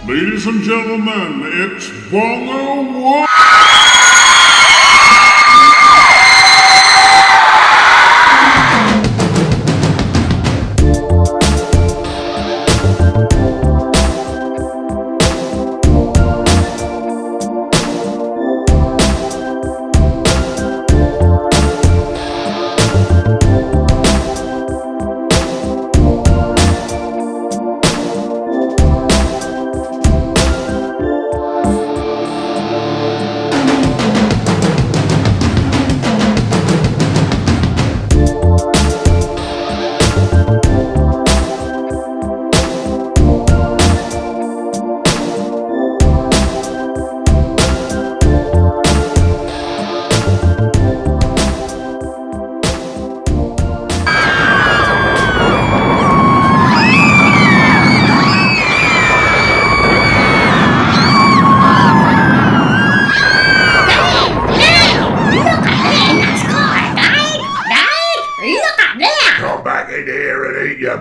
Ladies and gentlemen, it's Bongerworld!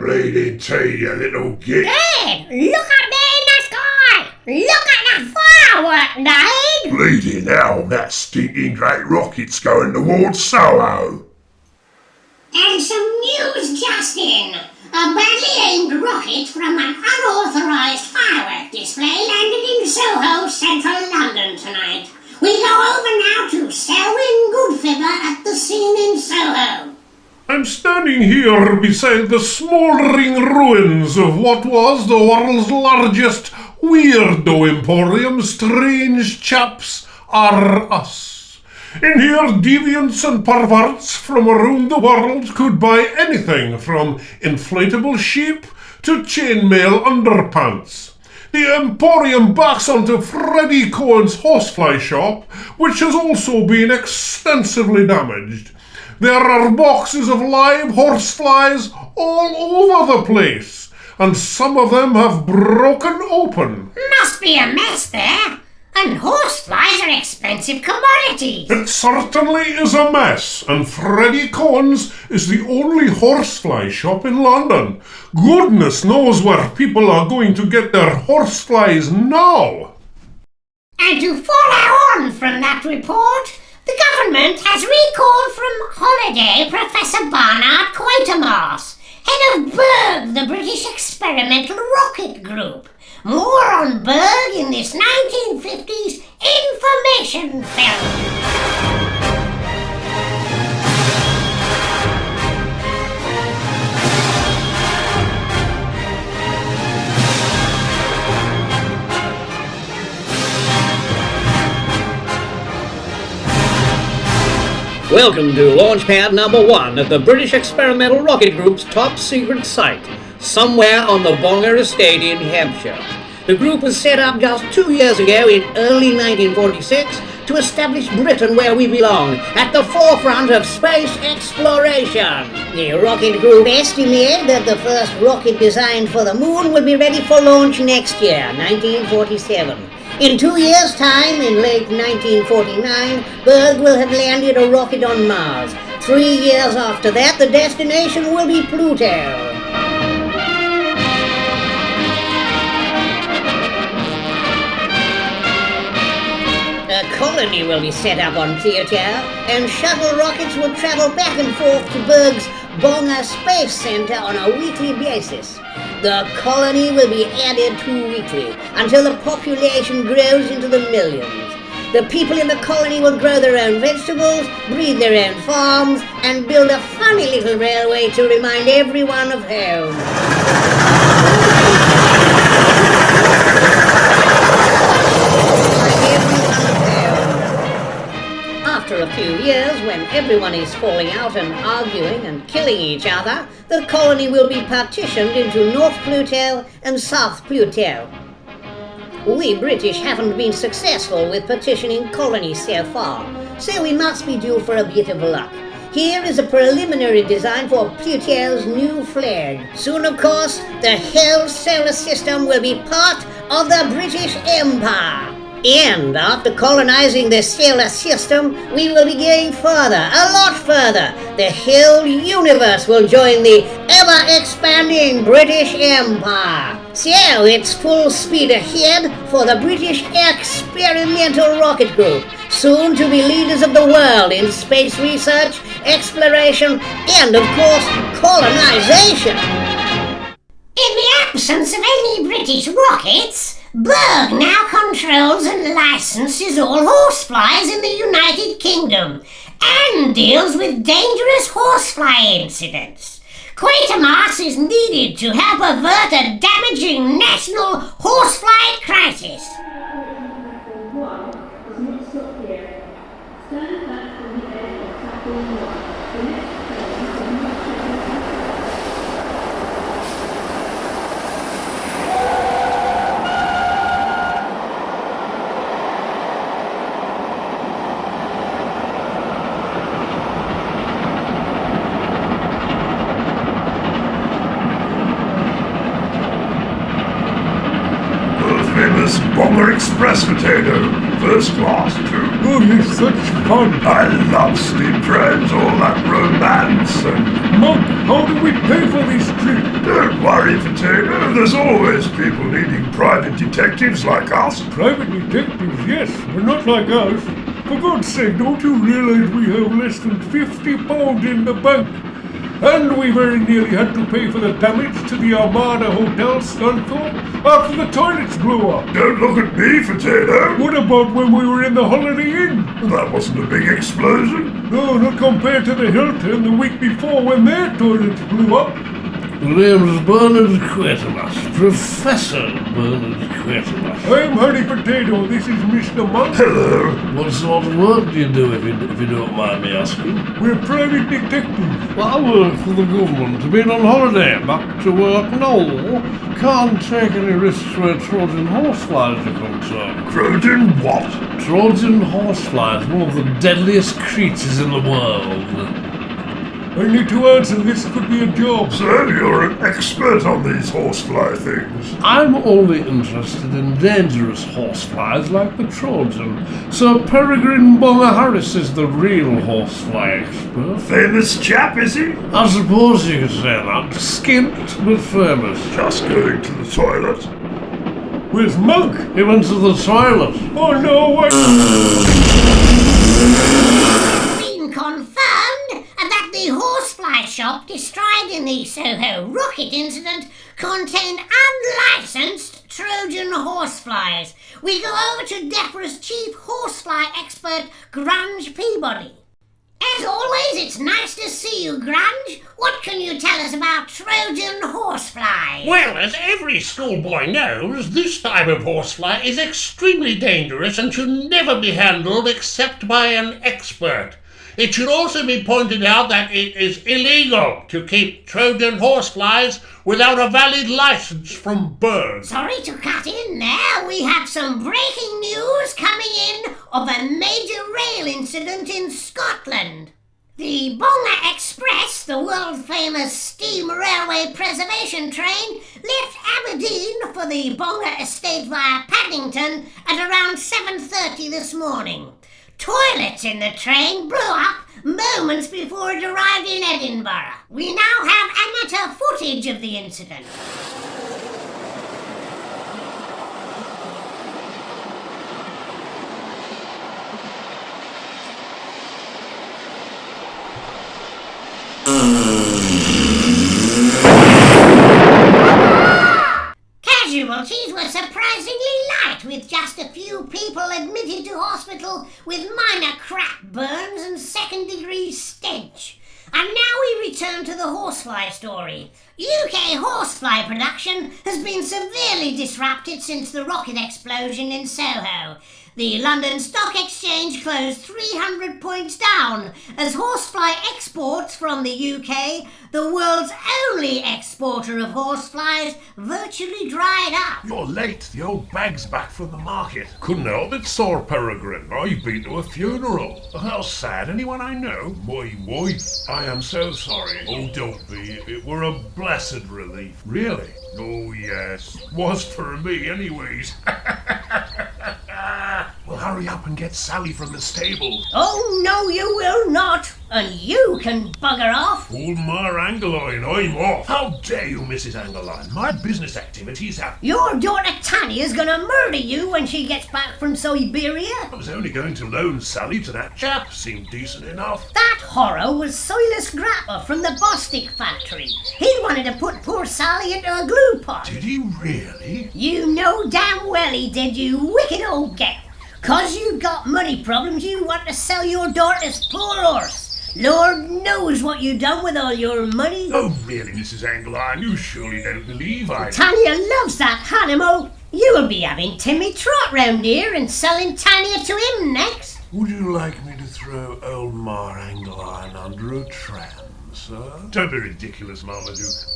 Bleeding tea, you little git. Dad, look up there in the sky! Look at the firework, Dad! Bleeding hell, that stinking great rocket's going towards Soho. And some news just in. A badly aimed rocket from an unauthorised firework display landed in Soho, central London tonight. We go over now to Selwyn Goodfibber at the scene in Soho. I'm standing here beside the smouldering ruins of what was the world's largest weirdo emporium. Strange chaps are us. In here, deviants and perverts from around the world could buy anything from inflatable sheep to chainmail underpants. The emporium backs onto Freddie Cohen's horsefly shop, which has also been extensively damaged. There are boxes of live horseflies all over the place, and some of them have broken open. Must be a mess there. And horseflies are expensive commodities. It certainly is a mess, and Freddie Cohen's is the only horsefly shop in London. Goodness knows where people are going to get their horseflies now. And to follow on from that report, the government has recalled from holiday Professor Barnard Quatermass, head of Berg, the British Experimental Rocket Group. More on Berg in this 1950s information film. Welcome to Launchpad Number One at the British Experimental Rocket Group's top secret site, somewhere on the Bonger estate in Hampshire. The group was set up just 2 years ago in early 1946 to establish Britain where we belong, at the forefront of space exploration. The rocket group estimated that the first rocket designed for the moon will be ready for launch next year, 1947. In 2 years' time, in late 1949, Berg will have landed a rocket on Mars. 3 years after that, the destination will be Pluto. A colony will be set up on Pluto, and shuttle rockets will travel back and forth to Berg's Bonger Space Center on a weekly basis. The colony will be added to weekly until the population grows into the millions. The people in the colony will grow their own vegetables, breed their own farms, and build a funny little railway to remind everyone of home. After a few years, when everyone is falling out and arguing and killing each other, the colony will be partitioned into North Pluto and South Pluto. We British haven't been successful with partitioning colonies so far, so we must be due for a bit of luck. Here is a preliminary design for Pluto's new flag. Soon, of course, the whole solar system will be part of the British Empire. And after colonizing the solar system, we will be going further, a lot further. The whole universe will join the ever-expanding British Empire. So it's full speed ahead for the British Experimental Rocket Group, soon to be leaders of the world in space research, exploration, and of course, colonization. In the absence of any British rockets, Berg now controls and licenses all horseflies in the United Kingdom and deals with dangerous horsefly incidents. Quatermass is needed to help avert a damaging national horsefly crisis. Famous Bonger Express potato. First class, too. Oh, it's such fun. I love steam trains, all that romance and... Monk, how do we pay for this trip? Don't worry, potato. There's always people needing private detectives like us. Private detectives, yes, but not like us. For God's sake, don't you realize we have less than £50 in the bank? And we very nearly had to pay for the damage to the Armada Hotel Scunthorpe after the toilets blew up. Don't look at me, potato. What about when we were in the Holiday Inn? That wasn't a big explosion. No, not compared to the Hilton the week before when their toilets blew up. The name's Bernard Quatermass, Professor Bernard Quatermass. I'm Honey Potato, this is Mr. Monk. Hello. What sort of work do you do, if you don't mind me asking? We're private detectives. Well, I work for the government. Been on holiday, back to work. No, can't take any risks where Trojan horseflies are concerned. Trojan what? Trojan horseflies, one of the deadliest creatures in the world. I need to answer, this could be a job. So you're an expert on these horsefly things. I'm only interested in dangerous horseflies like the Trojan. Sir Peregrine Bonger Harris is the real horsefly expert. Famous chap, is he? I suppose you could say that. Skint, but famous. Just going to the toilet. Where's Monk? He went to the toilet. Oh no, what? Been confirmed that the horsefly shop destroyed in the Soho rocket incident contained unlicensed Trojan horseflies. We go over to DEFRA's chief horsefly expert, Grunge Peabody. As always, it's nice to see you, Grunge. What can you tell us about Trojan horseflies? Well, as every schoolboy knows, this type of horsefly is extremely dangerous and should never be handled except by an expert. It should also be pointed out that it is illegal to keep Trojan horseflies without a valid license from Berg. Sorry to cut in there. We have some breaking news coming in of a major rail incident in Scotland. The Bonger Express, the world-famous steam railway preservation train, left Aberdeen for the Bonger estate via Paddington at around 7:30 this morning. Toilets in the train blew up moments before it arrived in Edinburgh. We now have amateur footage of the incident. Casualties were surprisingly light, with just a few people admitted to hospital with minor crack burns and second-degree stench. And now we return to the horsefly story. UK horsefly production has been severely disrupted since the rocket explosion in Soho. The London Stock Exchange closed 300 points down as horsefly exports from the UK, the world's only exporter of horseflies, virtually dried up. You're late. The old bag's back from the market. Couldn't help it, Sir Peregrine. I've been to a funeral. How sad. Anyone I know? My wife. I am so sorry. Oh, don't be. It were a blessed relief. Really? Oh, yes. Was for me, anyways. Well, hurry up and get Sally from the stable. Oh, no, you will not. And you can bugger off. Old Ma Angeline, I'm off. How dare you, Mrs. Angeline? My business activities have... Your daughter Tanya's gonna murder you when she gets back from Siberia. I was only going to loan Sally to that chap. Seemed decent enough. That horror was Silas Grapper from the Bostik factory. He wanted to put poor Sally into a glue pot. Did he really? You know damn well he did, you wicked old get. 'Cause you got money problems, you want to sell your daughter's poor horse. Lord knows what you done with all your money. Oh, really, Mrs. Angeline? You surely don't believe I... Tanya loves that animal. You'll be having Timmy Trot round here and selling Tanya to him next. Would you like me to throw old Ma Angeline under a tram, sir? Don't be ridiculous, Marmaduke.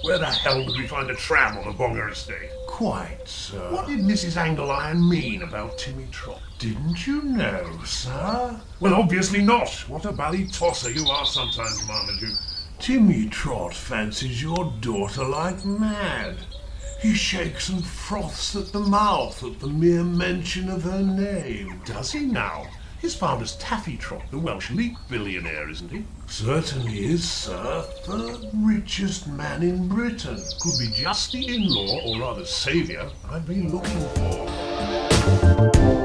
Where the hell did we find a tram on the Bonger estate? Quite, sir. What did Mrs. Angeline mean about Timmy Trot? Didn't you know, sir? Well, obviously not. What a bally tosser you are sometimes, Marmaduke. Timmy Trot fancies your daughter like mad. He shakes and froths at the mouth at the mere mention of her name. Does he now? His father's Taffy Trot, the Welsh leek billionaire, isn't he? Certainly is, sir. The richest man in Britain. Could be just the in-law, or rather saviour, I've been looking for.